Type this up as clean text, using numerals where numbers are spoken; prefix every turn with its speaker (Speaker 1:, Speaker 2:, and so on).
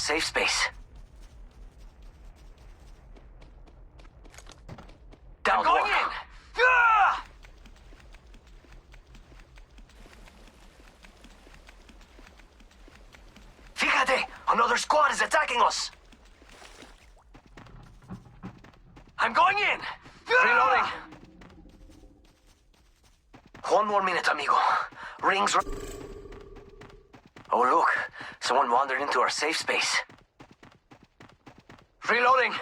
Speaker 1: safe space. Down
Speaker 2: Going
Speaker 1: one.
Speaker 2: in! Ah!
Speaker 1: Fíjate! Another squad is attacking us!
Speaker 2: I'm going in!
Speaker 1: Reloading.
Speaker 2: Ah!
Speaker 1: One more minute, amigo. Rings. Oh, look. Someone wandered into our safe space.
Speaker 2: Reloading!